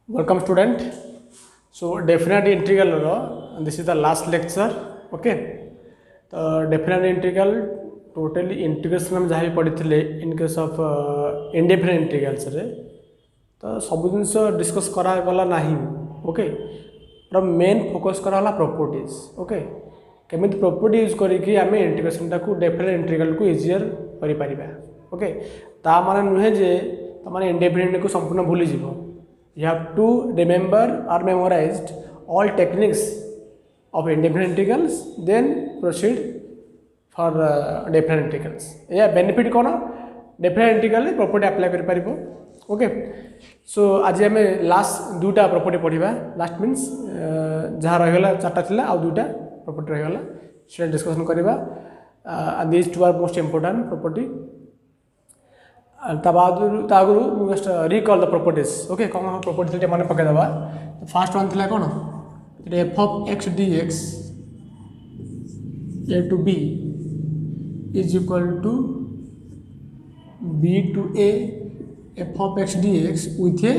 Welcome student. So definite integral this is the last lecture. Okay. तो definite integral totally integration में जहाँ भी पढ़ी थे in case of indefinite integrals रे तो सब जिन डिस्कस करा गला नहीं. ओके पर मेन फोकस करा हला प्रॉपर्टीज. ओके केमी प्रॉपर्टी यूज करिकी आम इंटीग्रेशन टाक डेफिनेट इंटीग्रल को इजियर करि परिबा. ओके ता माने नुहे जे तमाने इंडेफिनेट को संपूर्ण भूली जीवो. You have to remember or memorized all techniques of indefinite integrals, then proceed for definite integrals. Yeah, benefit कौन definite integral property apply कर परिबो. ओके सो आज आम लास्ट दुटा प्रॉपर्टी पढ़ा. लास्ट मीन्स जहाँ रहीगला चार्टा थिला आ दुटा प्रॉपर्टी रहीगला से डिस्कसन करवा. This two are most important property. आगु just recall the properties. Okay कौन कौन प्रॉपर्टी थे मन पकईदे. फास्ट वन थी कौन f of x d x a to b is equal to b to a f of x d x with a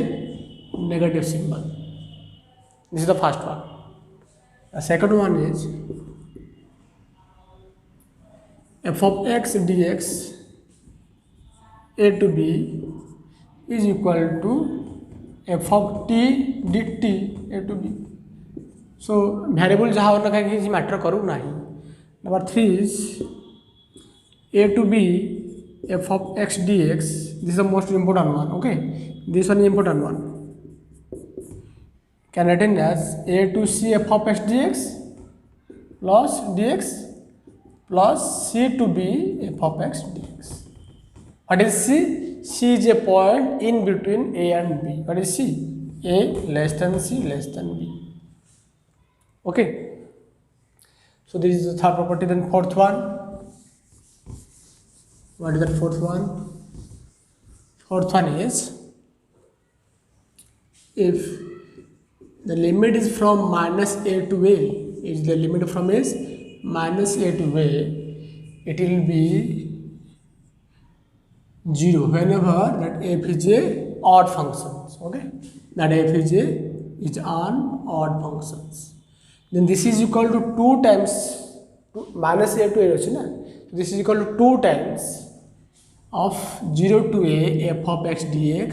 negative symbol. This is the first one. The second one is f of x dx a to b is equal to f of t dt a to b. So variable जहाँ होना कहीं matter करूँ नहीं. Number 3 is a to b f of x dx. This is the most important one. Okay, this one is important one. Can written as a to c f of x dx plus dx plus c to b f of x dx. What is c? C is a point in between a and b. What is c? A less than c less than b. Okay. So this is the third property. Then fourth one. What is that fourth one? Fourth one is if the limit is from minus a to a, is the limit from is minus a to a, it will be 0 whenever that f is a odd functions. Okay, that f is an odd functions. Then this is equal to 2 times minus a to a. This is equal to 2 times of 0 to a f of x dx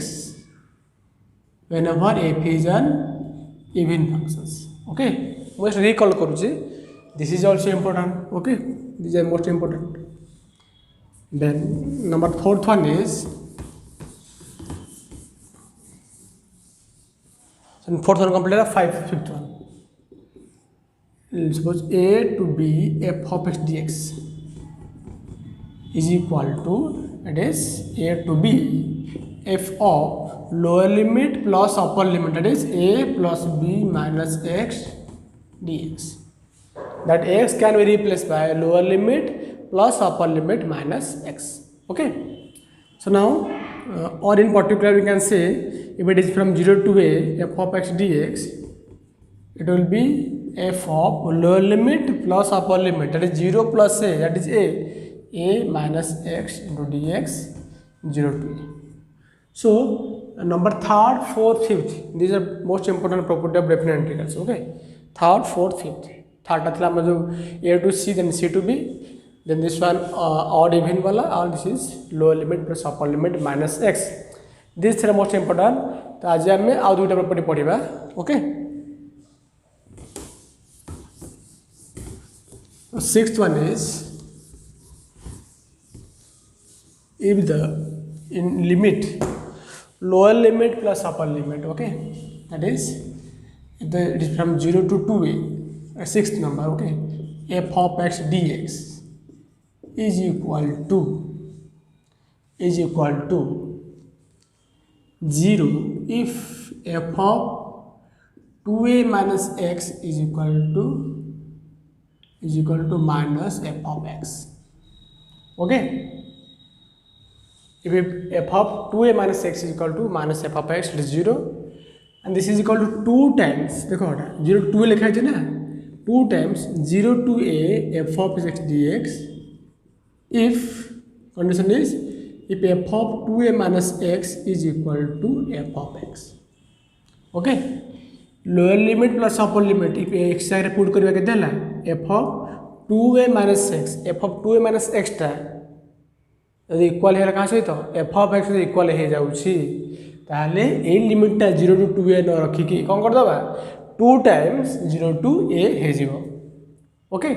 whenever f is an even functions. Okay, most recall करूँ. This is also important. Okay, these are most important. Then number fourth one is, so fourth one complete. Fifth one. Suppose a to b f of x dx is equal to, it is a to b f of lower limit plus upper limit, that is a plus b minus x dx. That x can be replaced by lower limit plus upper limit minus x. Okay, so now or in particular we can say if it is from 0 to a f of x dx, it will be f of lower limit plus upper limit, that is 0 plus a, that is a minus x into dx 0 to a. So number third, fourth, fifth, these are most important property of definite integrals. Okay, third, fourth, fifth. Third था जो a to c, then c to b, then this one odd even वाला, and this is lower limit plus upper limit minus x. These three are most important. तो आज हम आउ दुटा property पढ़िबा. Okay, so sixth one is if the in limit lower limit plus upper limit, okay, that is it is from 0 to 2a, sixth number. Okay, f of x dx is equal to 0 if f of 2a minus x is equal to minus f of x. Okay, if f of 2a minus x is equal to minus f of x, it is 0, and this is equal to 2 times, देखो 0 to 2a लिखा है ना, 2 times 0 to a f of x dx if condition is if f of 2a minus x is equal to f of x. Okay lower limit plus upper limit if x आगे put करवा के देला f of 2a minus x f of 2a minus एक्सटा यदि equal है क्या सहित F of x equal हो जाऊँगी ताहले ए लिमिटा 0 टू 2a न रखिकी कौन करदबा 2 टाइम्स 0 टू a हो okay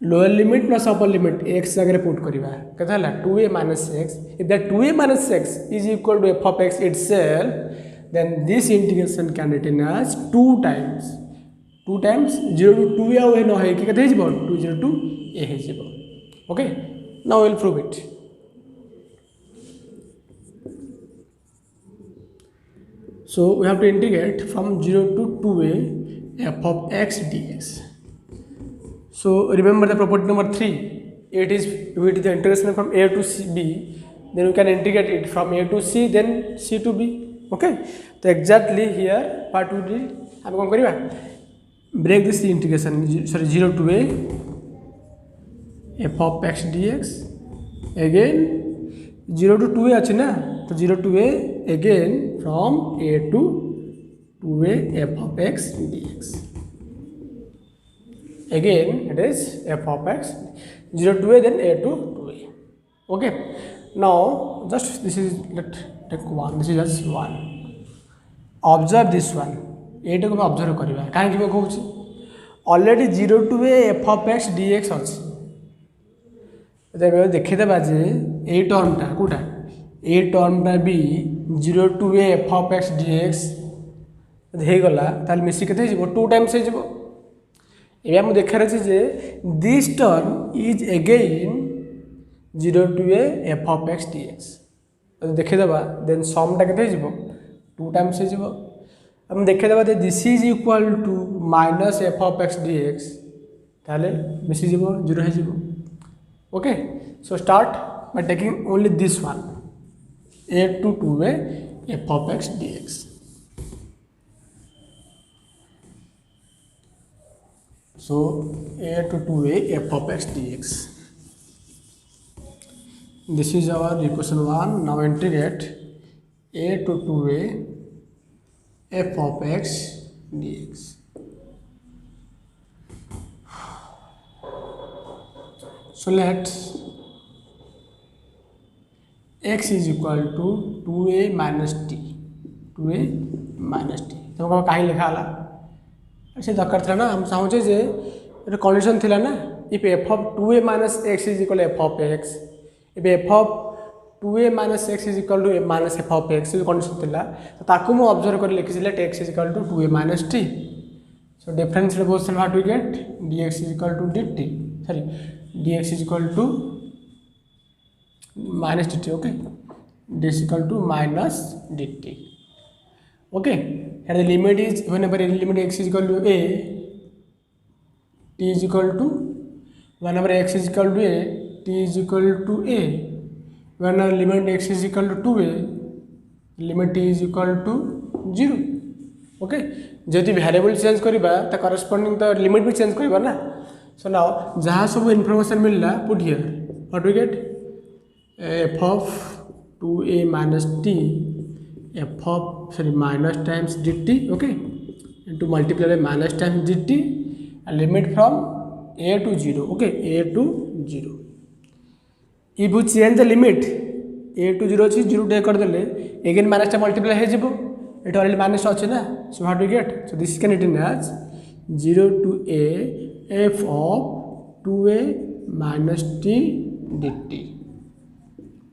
lower limit plus upper limit x आगे पुट करवा केते 2a minus x if that 2a minus x is equal to f of x itself then this integration can written as 2 times 0 to 2a away no है कि कहते हैं 2 0 to a है okay now we'll prove it so we have to integrate from 0 to 2a f of x dx so remember the property number 3 it is the integration from a to b then we can integrate it from a to c then c to b okay तो exactly here part two d आम कौन करवा break this integration sorry 0 to a f of x d x again 0 to 2a अच्छी ना तो 0 to a again from a to 2a f of x d x again it is f of x 0 to a then a to 2a okay now just this is let take one this is just one observe this one एटा को observe करवा कहीं मैं कहूँ already 0 to a f of x d x अच्छी देखीदेवा जे ए टर्मटा कौटा ए टर्मटा भी 0 to a f of x d x होगला ताल मिसिक 2 टाइम्स हो देखार अच्छे जे this term is again 0 to a f of x d x देखीदेवा देन समटा के 2 टाइम्स हो देखीदेवा this is equal to minus f of x d x ताले मिसी 0 हो okay so start by taking only this one a to 2a f of x d x so a to 2a f of x d x this is our equation 1 now integrate a to 2a f of x dx so let x is equal to 2a minus t 2a minus t तुमको कहीं लिखा ला ऐसे दरकार था ना हम चाहूँ जे condition थिला ना if F of 2a minus x is equal to f of x if f of 2a minus x is equal to a minus f of x condition थिला तो ताकू मु ऑब्जर्व कर लिखि let x is equal to 2a minus t so differentiate both sides what we get dx is equal to dt sorry dx is equal to minus dt okay d is equal to minus dt okay and the limit is whenever limit x is equal to a t is equal to whenever x is equal to a t is equal to a when limit x is equal to 2a limit t is equal to 0 okay जदि variable change करबा त corresponding तो limit भी change करबा ना so now जहाँ सब information मिलला put here what we get f of 2a minus t f of sorry minus times dt okay into multiply by minus times dt and limit from a to 0 okay a to 0 if you change the limit a to 0 अच्छी 0 to a कर देले again minus टा multiply हो जिवो it already minus अच्छे ना so what do we get so this can written as 0 to a f of 2a minus t dt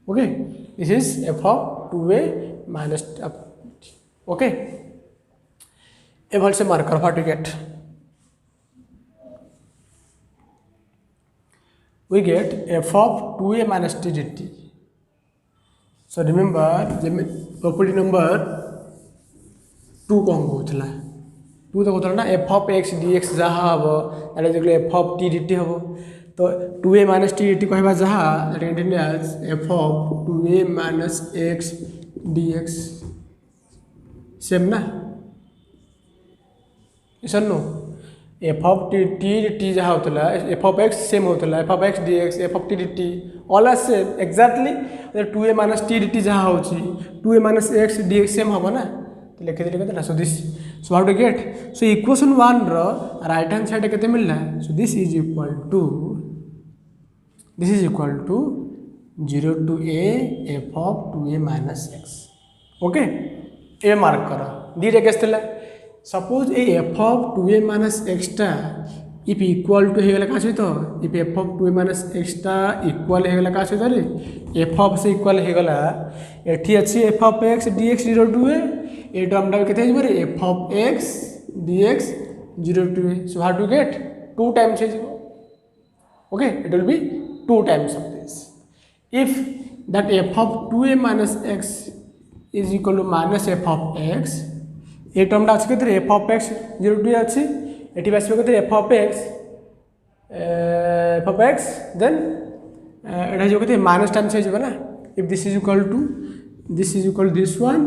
okay this is f of 2a minus t okay a से marker what do we get we get f of 2a minus t dt so remember the property number 2 कौन कहला 2 तो कहला ना f of x dx जहाँ हम eight f of t dt हम तो 2a minus t dt कहबा जहाँ written as f of 2a minus x dx same ना इसन नो f of t जहाँ होता है f of x सेम होता है f of x dx f of t dt all are same exactly 2a minus t dt जहाँ होची 2a minus x dx same हम ना तो लिखिदेली केते so this so how to get so equation 1 रो राइट हैंड साइड केते मिलला so this is equal to 0 to a f of 2a minus x okay ए मार्क कर डी केस थिला सपोज ए f of 2a minus x टा if equal to हेगला का सहित if f of 2a minus x टा इक्वल हेगला का सहित रे f of से इक्वल हेगला एठी अछि f of x dx 0 to a a term टा केते हिजबो रे f of x dx 0 to a so how to get 2 times हिजबो okay it will be 2 times of this if that f of 2a minus x is equal to minus f of x ये term टा अछि केते f of x 0 to a अछि एठी बासिबो केते f of x then एटा जो केते minus times हिजबो ना if this is equal to this one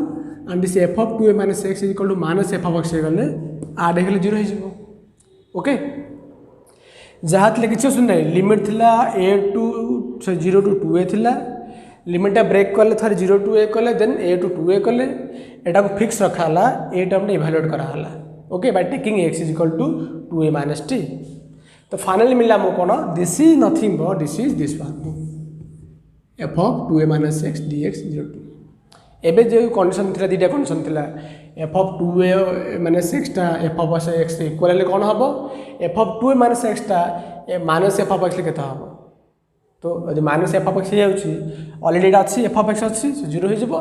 and this f of 2a minus x is equal to minus f of x हे गले आड हेगले 0 हिजबो okay जहाँ थे किसी सुन नहीं लिमिट थिला a टू 0 to 2a थिला लिमिटा ब्रेक कले थर 0 to a कले देन a to 2a कले एटा को फिक्स रखाला a टर्म ने इवैल्यूएट कराला okay by taking x is equal to 2a minus t तो फाइनली मिला मो कोन this is nothing but this is this one f of 2a minus x dx 0 to एबे जो कंडीशन थिला दीटा कंडीशन थिला f of 2a minus x टा f of x equal ले कोन हबो f of 2a minus x टा minus f of x केता हबो तो यदि minus f of x हे जाउची ऑलरेडी एटा अछि f of x अछि 0 हे जबो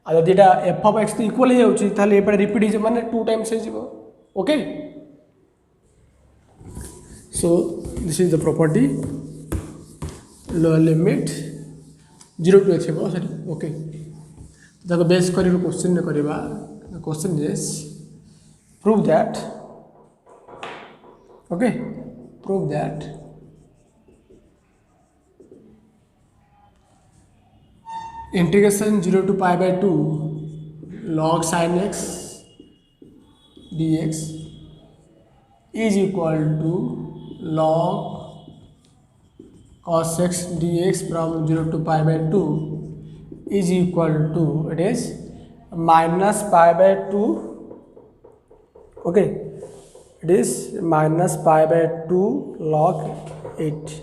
आ यदि एटा f of x इक्वल हे जाउची ताले एपडे रिपीट हे माने 2 टाइम्स हे जबो okay so this is the property lower limit 0 to h हे सॉरी ओके देखो बेस करी क्वेश्चन ने करबा question is prove that okay prove that integration 0 to pi by 2 log sin x dx is equal to log cos x dx from 0 to pi by 2 is equal to it is minus pi by 2 okay it is minus pi by 2 log 8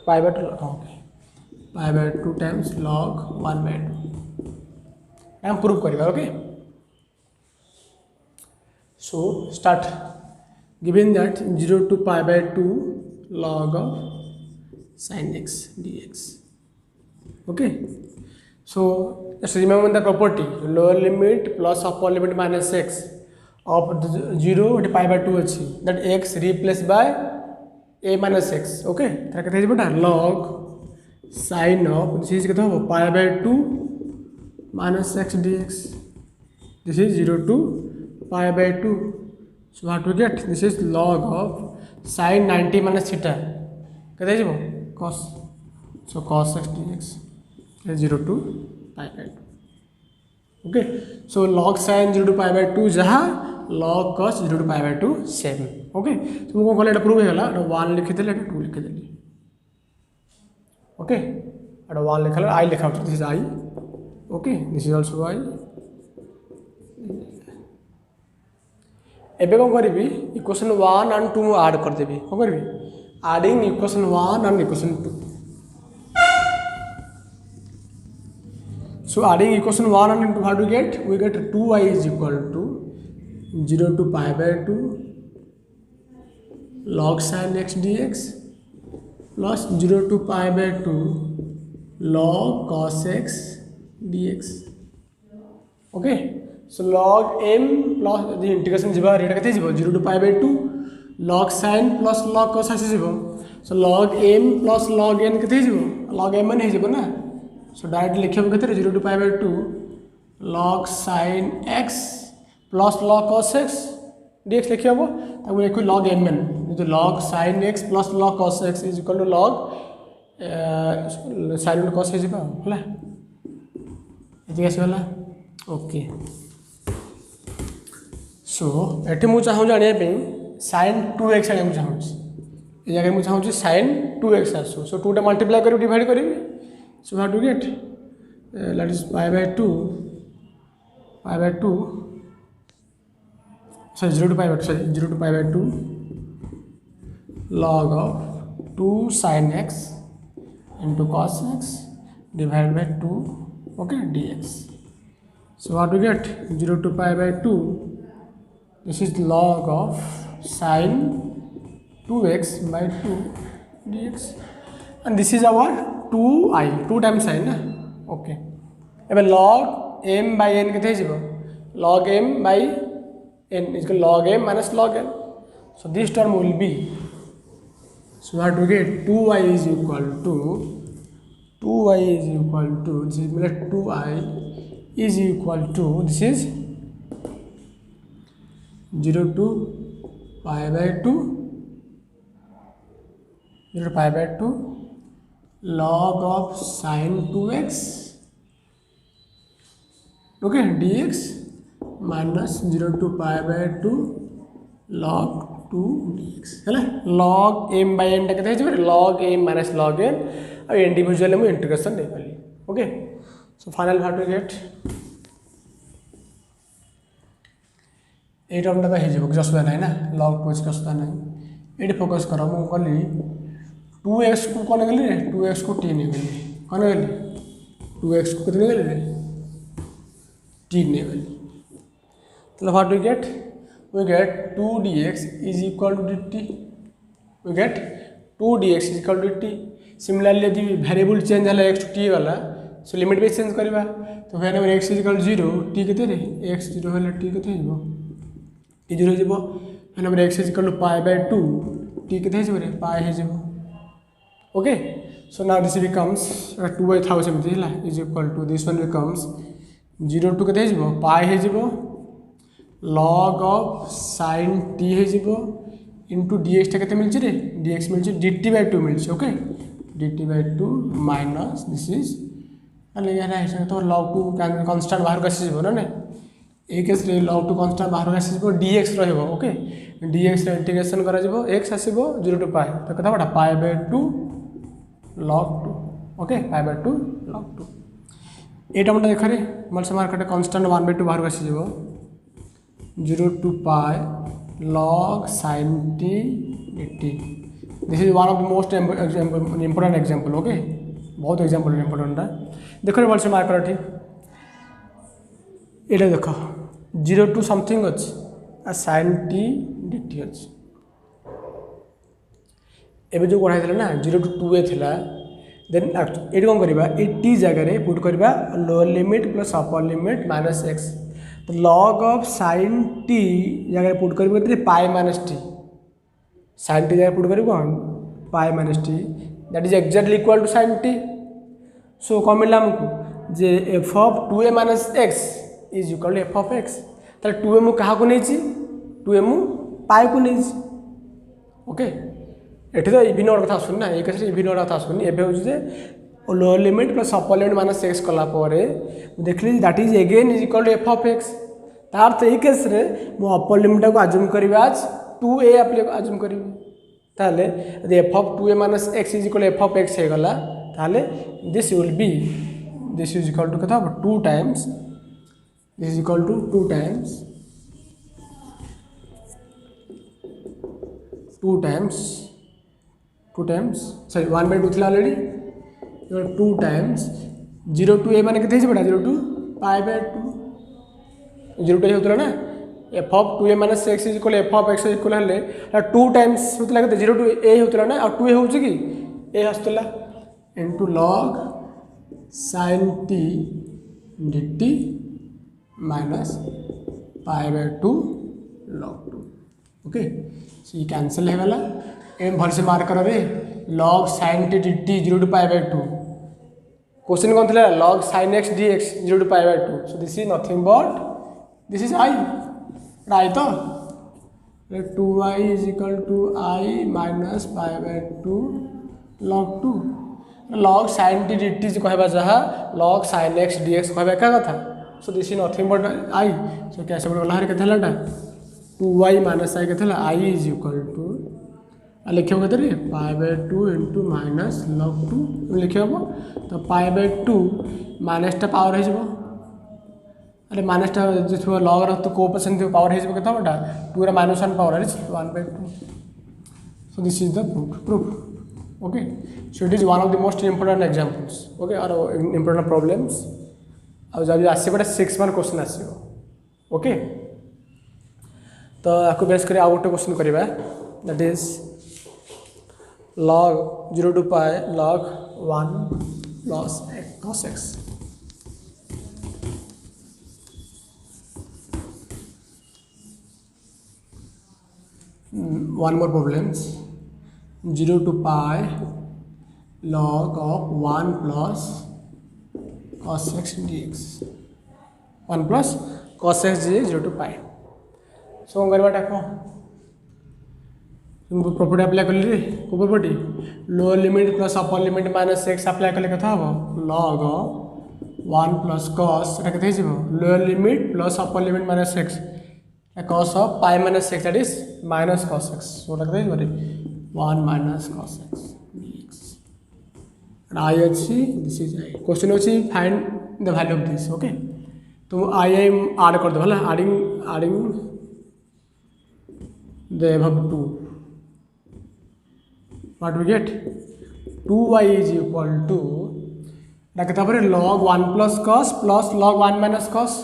pi by 2 okay pi by 2 times log 1 by 2 हम prove करिबा okay so start given that 0 to pi by 2 log of sin x dx okay so just remember the property lower limit plus upper limit minus x of 0 to pi by 2 अछि that x replaced by a minus x okay तर केते बेटा log sin of this is केते हो pi by 2 minus x dx this is 0 to pi by 2 so what we get this is log of sin 90 minus theta केते जेबो cos so cos x dx is 0 to pi by 2 okay so log sin 0 to pi by 2 जहाँ log cos 0 to pi by 2 same okay so मो कहले एटा prove हेला एटा 1 लिखि देले एटा 2 लिखि देली okay एटा 1 लिखला I लिखा this is I okay this is also I एबे कौन करी इक्वेशन 1 and 2 ऐड कर देबी कौन करी adding equation 1 and equation 2 so adding equation 1 and 2 how do we get 2y is equal to 0 to pi by 2 log sin x dx plus 0 to pi by 2 log cos x dx okay so log m plus the integration jiba rate kete jibo 0 to pi by 2 log sin plus log cos asi jibo so log m plus log n kete jibo log m n he jibo na so direct लिखियो कते 0 to pi by 2 log sin x plus log cos x dx लिखियो ताको लिखो log mn तो log sin x plus log cos x is equal to log sin and cos है जिबा होला एति आसी होला ओके सो एठी मु चाहू जानिया पे sin 2x आने मु चाहू ये जगह मुझे चाहूँ sin 2x आसू सो 2 मल्टीप्लाई कर डिवाइड करी so how to get that is π/2 sorry 0 to π/2 log of 2 sin x into cos x divided by 2 okay dx. So what we get 0 to π/2 this is log of sin 2x by 2 dx and this is our 2i 2 times sin na okay एबे log m by n केते हिजबो log m by n is equal log m minus log n so this term will be so what we get 2y is equal to this is means 2i is equal to this is 0 to π/2 log of sin 2x okay dx minus 0 to π/2 log 2 dx है log m by n टा के log m minus log n अब individually मुझे integration नहीं पाली okay so final how to get ये term टा हो किसी असुविधा ना log 2x की असुविधा ना ये फोकस कर मुझे कली 2x को कौन गली 2x को t नहीं गली कौन गली 2x को कितनी गली t नहीं गली तो what we get 2 dx is equal to dt we get 2 dx is equal to dt similarly यदि वेरिएबल चेंज है x to t वाला सो लिमिट भी चेंज करवा तो whenever x is equal to 0 t केते रे x 0 है t केते हो t 0 हो whenever x is equal to π/2 t केते हो रे π हो okay so now this becomes 2/1000 है is equal to this one becomes 0 to केते हो π हो log of sin t हो इंटू dx टा केते मिलछि रे dx मिलछि dt/2 मिलछि okay dt/2 minus this is अले यार ऐसे तो log 2 कांस्टेंट बाहर का आसी ना ने ए केस रे log 2 कांस्टेंट बाहर का आसी dx रहबो ओके dx रे इंटीग्रेशन करा जिवो x आसीबो 0 to π तो कथा बडा π/2 log 2 ओके π/2 log 2 ए टर्म देख रे मल से मार्केट कांस्टेंट 1/2 बाहर का आसी जिवो 0 to π log sin t dt this is one of the most important example okay बहुत एग्जांपल इंपोर्टेंट है देखो वर्ड से मार्क कर ठीक ये देखो 0 to समथिंग अच्छी आ sin t dt अच्छी एबे जो पढ़ाई थिला ना 0 to 2 ए थिला देन एटी कोन करबा ए t जगह रे पुट करबा lower limit plus upper limit minus x तो log of sin t जगह पुट कर pi minus t sin t जगह पुट कर pi minus t that is exactly equal to sin t so कौन मिला हमको जे f of 2a minus x is equal to f of x ताले 2a मु कहा को नहीं 2a मु पाई को नहीं ओके एठी तो इभिन और कथा सुन ना एक केस इभिन और कथा सुन एबे हो जे lower limit plus upper limit minus x कला परे देखली that is again is equal to f of x तार तो ए केस रे मो अपर लिमिट को अज्यूम करबा आज 2a अप्लाई अज्यूम करबी ताले यदि f of 2a minus x is equal to f of x हे गला ताले this will be this is equal to कथा 2 times this is equal to 2 times sorry 1/2 थिला ऑलरेडी 2 times 0 to a माने केते छै बेटा 0 to π/2 0 to होतला ना f of 2a minus x is equal to f of x equal हले 2 times होतला केते 0 to a होतला ना और 2a होउछ की a हस्तला into log sin t dt minus π/2 log 2 okay so ये कैंसिल है वाला एम भल से मार्क कर रे log sin t dt 0 to π/2 question कौन था log sin x dx 0 to π/2 so this is nothing but this is I right तो 2y is equal to I minus π/2 log 2 log sin t dt जो कहबा जहा log sin x dx कहबा का था so this is nothing but I so कैसे बोल हर के थलाटा 2y minus I के थला I is equal to लिखे कहते π/2 इंटू माइनस log 2 लिखे हम तो π/2 माइनसटा पावर हो अरे माइनसटा जो थी लग तो कोएफिशिएंट थी पावर हो केटा 2 -1 power is 1/2 so this is the proof okay so it is one of the most important examples okay और इंपोर्टेंट प्रॉब्लम्स और जब आसपे 6 मार्क क्वेश्चन आसो ओके तो आपको बेस कर आउ गोटे क्वेश्चन करवा that is log 0 to pi log 1 plus cos x one more problems 0 to pi log of 1 plus cos x dx 1 plus cos x dx 0 to pi so करवाटा को property apply कली को property lower limit plus upper limit minus x apply कले कथा हम log 1 plus cos एटा कते हिजबो lower limit plus upper limit minus x cos of pi minus x that is minus cos x so एटा कते हिजबो 1 minus cos x dx I अछि दिस इज आई क्वेश्चन अछि find the value of this okay तो I add कर दो हला adding the above 2 what we get 2y is equal to log 1 plus cos plus log 1 minus cos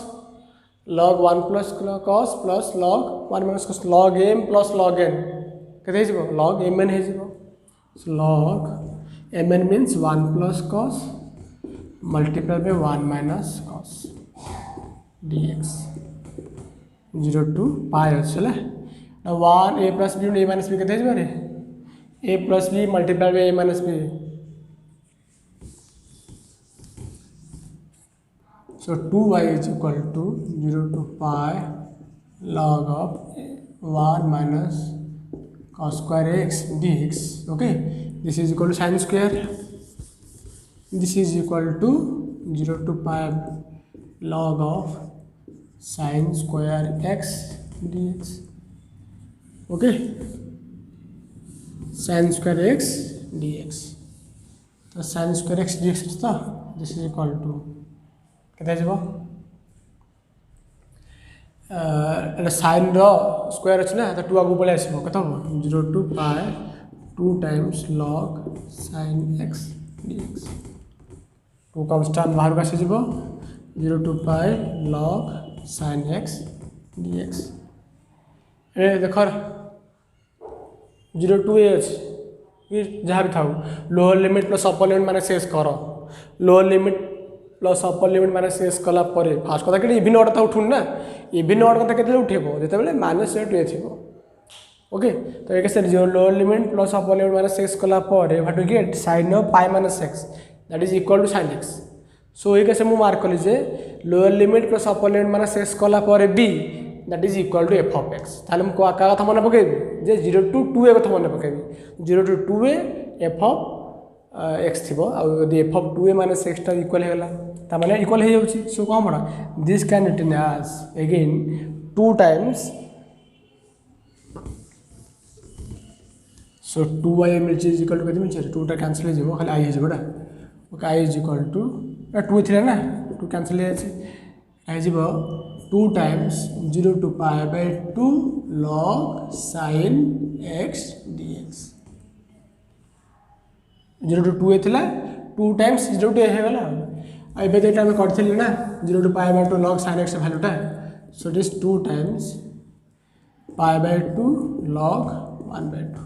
log 1 plus cos plus log 1 minus cos log m plus log n कते हिजबो log mn हिजबो so log mn means 1 plus cos multiplied by 1 minus cos dx 0 to pi चले now 1 a plus b a minus b कते हिजबो रे a plus b multiplied by a minus b so 2y is equal to 0 to pi log of 1 minus cos square x dx okay this is equal to sin square this is equal to 0 to pi log of sin square x dx okay sin square x dx तो sin square x dx तो this is equal to केते जबो sin रो square अछि ना तो 2 आगु पळे आसीबो कत 0 to pi 2 times log sin x dx 2 constant बाहर का आसीबो 0 to pi log sin x dx ए देखर 0 to a अच्छे जहाँ भी था lower limit plus upper limit माने शेष कर lower limit plus upper limit माने शेष कला परे फास्ट कथा कि इवन ऑर्डर था उठुन ना इवन ऑर्डर कथा केते उठेबो जेते बेले माइनस टू ए थिबो ओके तो एक से lower limit plus upper limit माने शेष कला परे what we get sin of pi minus x that is equal to sin x सो एक से मु मार्क कली जे lower limit plus upper limit माने शेष कला परे b that is equal to f of x ताले हम का कथा मन पकेबी जे 0 to 2a कथा मन पकेबी 0 to 2a f of x थिबो आ यदि f of 2a minus x टा इक्वल हेला ता माने इक्वल हे जाउची सो कोन बडा this can written as again 2 times so 2y मिलची इज इक्वल टू कथि मिलची 2 टा कैंसिल हे जेबो खाली i हे जेबोडा okay i is equal to 2 थिला ना 2 कैंसिल हे जाची i जेबो 2 times 0 to pi by 2 log sin x dx 0 to 2 थिला 2 times 0 to a हे गला एबे देटा हम करथिली ना 0 to pi by 2 log sin x वैल्यूटा so it is 2 times pi by 2 log 1 by 2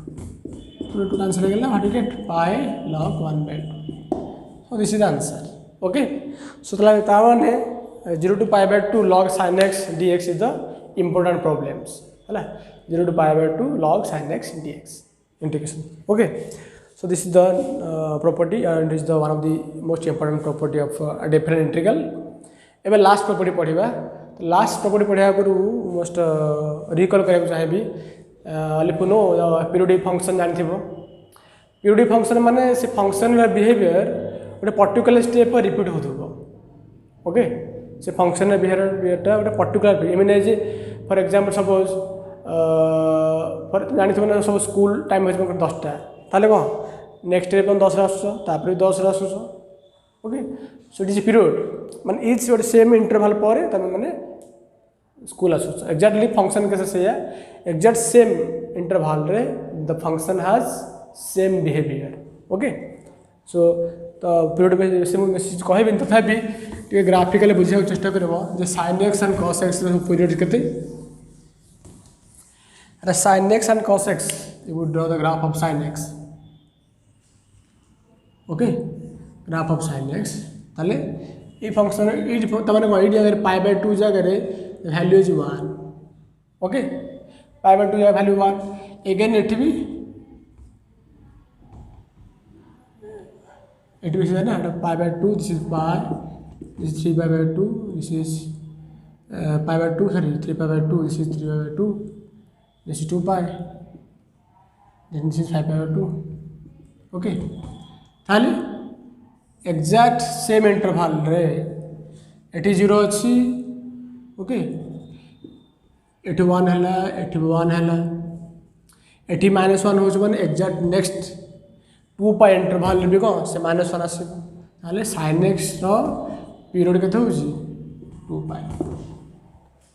2 cancel हो गला what you get pi log 1 by 2 so this is the answer okay so तला तावने 0 to pi by 2 log sin x dx is the important problems है 0 to pi by 2 log sin x dx integration okay so this is the property and it is the one of the most important property of a different integral एबे last property पढ़िबा तो last property पढ़िया करू most recall करबा चाहेबी लिपुनो periodic function जानथिबो periodic function माने से फंक्शन रा बिहेवियर गोटे पर्टिकुलर स्टेप पर रिपीट होथबो ओके से फंक्शन बिहेवियरटा गोटे पर्टिकुलर आई मीन जे फॉर एग्जांपल सपोज जानी ना सब स्कूल टाइम हो 10टा ताले कौन नेक्स्ट डे 10 आसपर 10 आसुच okay so it is period माने इच गोटे सेम इंटरवल पर तुम मैंने स्कूल आसुच एक्जाक्टली फंक्शन केस से एक्जाक्ट सेम इंटरवल रे the function has same behaviour okay so तो पीरियड से मुझे कहबी तथापि टे ग्राफिकली बुझा चेष्टा कर sine x and cos x period केते sin x and cos x you would draw the graph of sin x okay graph of sin x ताले ये फंक्शन ये तमने को ये अगर पाई बाय 2 जगह रे value is 1 okay pi by 2 जगह वैल्यू 1 अगेन इट भी है ना pi by 2 this is pi this is 3 pi by 2 this is pi by 2 sorry 3 pi by 2 this is 3 pi by 2 this is 2 pi then this is 5 pi over 2 okay ताले exact same interval रे eighty 0 अच्छी okay eighty 1 है eighty 1 है eighty -1 हो माने exact next 2 पाई interval भी कौन से -1 आसब ताले sin x रो पीरियड केते होची 2 पाई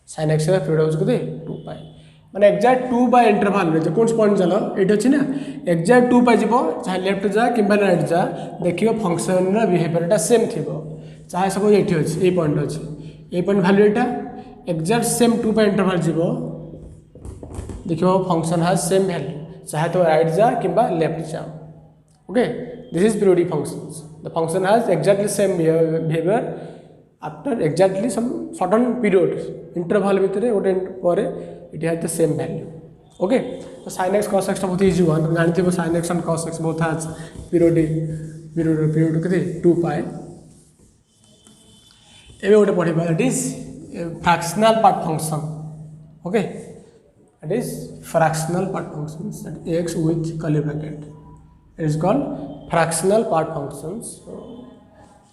sin x रो पीरियड होची केते 2 पाई माने एक्जाक्ट 2 बाय इंटरवल रे कौन पॉइंट चलो एट अच्छी ना एक्जाक्ट 2 पाई जीव चाहे लेफ्ट जा कि राइट जा देखिए फंक्शन बिहेवियरटा सेम थी चाहे सब ये अच्छे ये पॉइंट अच्छे ये पॉइंट भैल्यू यहाँ एक्जाक्ट सेम 2 पाई इंटरवल जीव देखिए फंक्शन हैज सेम वैल्यू चाहे तो राइट जा कि लेफ्ट जा okay this is periodic functions the function has exactly same behaviour after exactly some certain period interval भितर गोटे पर it has the same value okay तो sin x cos x बहुत इजी वन जानते हो sin x and cos x both has period के 2 पाई एबे गोटे पढ़िबा that is fractional part function okay that is fractional part functions that x with curly bracket it is called fractional part functions so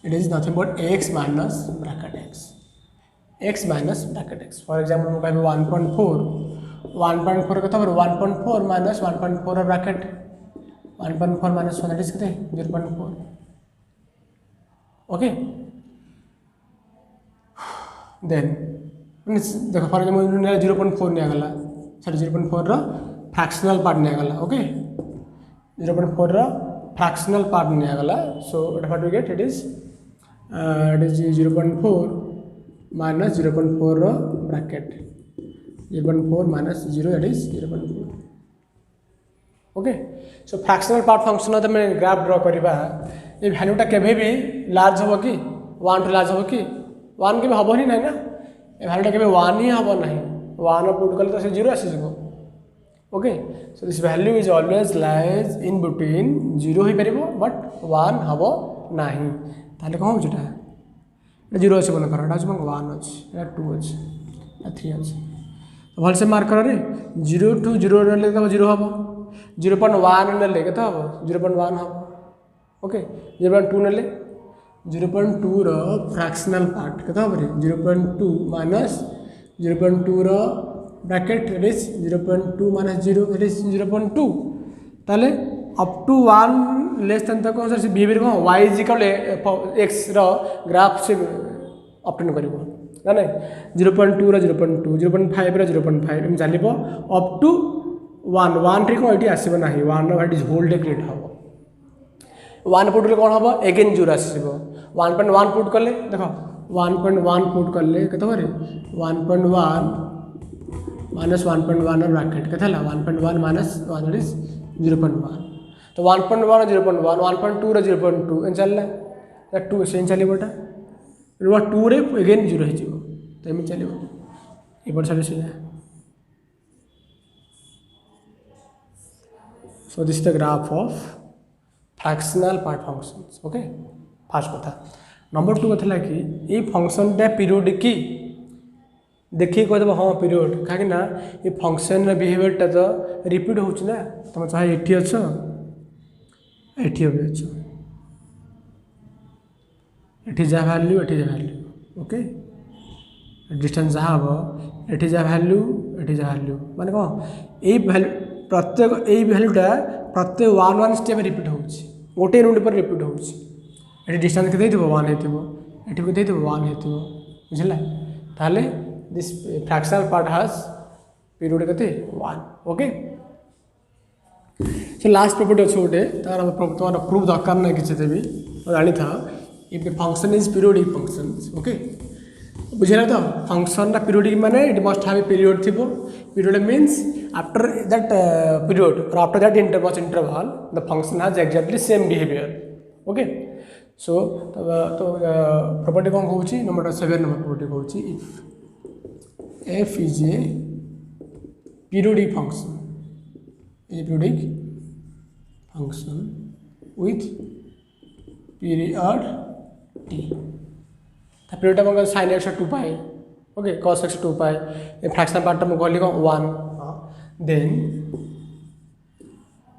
it is nothing but x minus bracket x minus bracket x for example मैं कहबे 1.4 कत 1.4 minus 1.4 bracket 1.4 minus 1 that is कितने 0.4 okay then देखो for example 0.4 ने गला sorry 0.4 रो fractional part ने गला okay 0.4 रो fractional part ने गला so what we get it is 0.4 minus 0.4 रो bracket 0.4 minus 0 that is 0.4 okay so fractional part function तो मैं ग्राफ ड्रॉ करवा ये वैल्यूटा केबे भी लार्ज हो कि 1 टू लार्ज हो कि 1 के हम ही ना ये वैल्यूटा केबे 1 ही हम ना 1 पुट कले तो से 0 आसी जको okay so this value is always lies in between 0 हो परिबो बट 1 हबो नाही ताले कहू जेटा 0 अच्छे मन कर 1 अच्छे 2 अच्छे 3 अच्छे भल से मार्क कर 0 टू 0 ने तो 0 हम 0.1 ने के हम 0.1 हम ओके 0.2 ने 0.2 रो फ्रैक्शनल पार्ट के हम 0.2 माइनस 0.2 रो bracket it is 0.2 minus 0 it is 0.2 ताले अप टू 1 लेस देन तक कौन सा बिहेवियर को y इज इक्वल x रो ग्राफ से ऑप्टेन करिवो ना नहीं 0.2 रो 0.2 0.5 रो 0.5 एम चलिबो अप टू 1 रे को एटी आसीबो नाही 1 रो इज होल डे क्रिएट हबो 1 पुट ले कोन हबो अगेन 0 आसीबो 1.1 पुट करले देखो 1.1 पुट करले केतो रे 1.1 माइनस 1.1 रो ब्रैकेट केतला 1.1 माइनस 1 इज 0.1 तो 1.1 रो 0.1 1.2 रो 0.2 एन चलला 2 से चलिबोटा 2 रे अगेन 0 हो तो एम चलो एपट साइड से so this the graph of fractional part functions okay fast कथा नंबर 2 कथला कि ये फंक्शन टा पीरियड की देखिए कहदेव हाँ पीरियड कहीं ये फंक्शन बिहेवियरटा तो रिपीट होना तुम चाहे ये अच्छ ये अच्छ ये जहाँ वैल्यू ये जहाँ वैल्यू ओके डिस्टेंस जहाँ हम ये जहाँ वैल्यू ये वैल्यू माने कौन यही वैल्यू प्रत्येक यही वैल्यूटा प्रत्येक वन वन स्टेप रिपीट होउछि गोटे यूनिट पर रिपीट होउछि ये डिस्टेंस के देइथिबो 1 हेतिबो एठी को देइथिबो 1 हेतिबो बुझला ताले this fractional part has period केते 1 ओके से लास्ट प्रॉपर्टी अच्छे गोटे तार तुम प्रूफ दरकार ना किसी भी जानी था if the function is periodic function okay बुझेगा तो फंक्शन टा पीरियोडिक माने it must have a period the period means after that period और after that interval the function has exactly same behaviour okay so तो property कौन कहूँ number 7 number property कहूँ if F is a periodic function is a periodic function with period t. The period of sin x 2 pi, okay, cos x 2 pi. A fractional part of 1. Then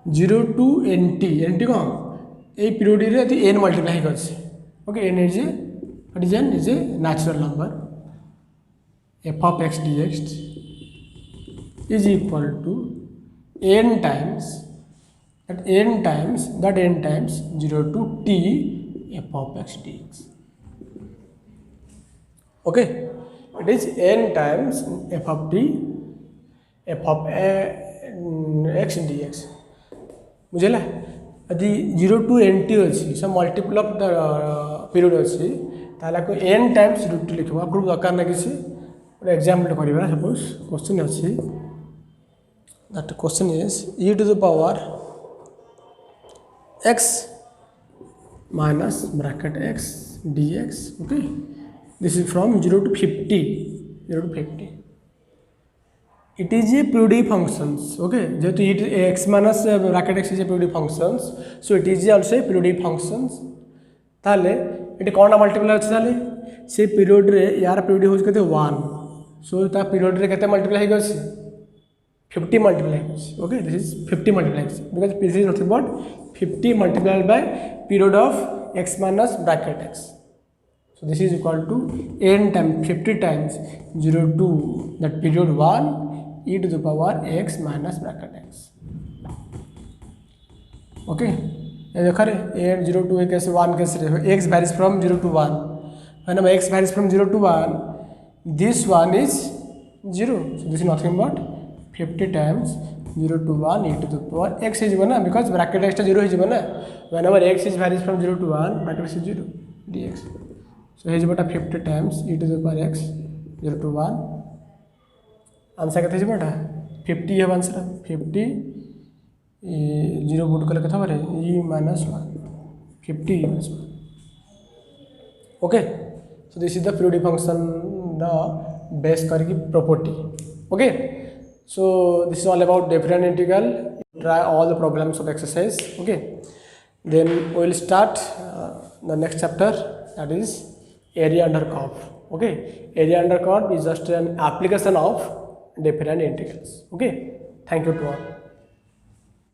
0 to nt. nt कौन? A period रे n multiply करছে. Okay, n is a natural number. F of x dx is equal to n times 0 to t f of x dx okay it is n times f of t f of x dx बुझेला यदि 0 to nt अच्छी सब multiple of the period अच्छी ताला को n times root लिखबा proof दरकार ना किसी गोटे एग्जांपल करबा सपोज क्वेश्चन अच्छी that question is e to the power x minus bracket x dx okay this is from 0 to 50 it is a periodic functions okay जेहेतु it x minus bracket x is a periodic functions so it is also a periodic functions ताले ये कौन multiply अच्छे ताले से period रे यार period होज केते 1 सो ता पीरियड रे केते मल्टीप्लाई हो गछि 50 multiplied okay this is 50 multiplied because this is nothing but 50 multiplied by period of x minus bracket x so this is equal to n times 50 times 0 to that period 1 e to the power x minus bracket x okay ये देखा रे n 0 to कैसे 1 कैसे x varies from 0 to 1 when x varies from 0 to 1 this one is 0 so this is nothing but 50 times 0 to 1 e to the power x is ना because bracket x 0 is ना whenever x is varies from 0 to 1 bracket x is 0 dx so is 50 times e to the power x 0 to 1 answer केते जेबटा 50 है answer 50 0 put कले कथा बारे e minus 1 50 minus 1 okay so this is the periodic function the base करके property okay so this is all about definite integral try all the problems of exercise okay then we will start the next chapter that is area under curve okay area under curve is just an application of definite integrals okay thank you to all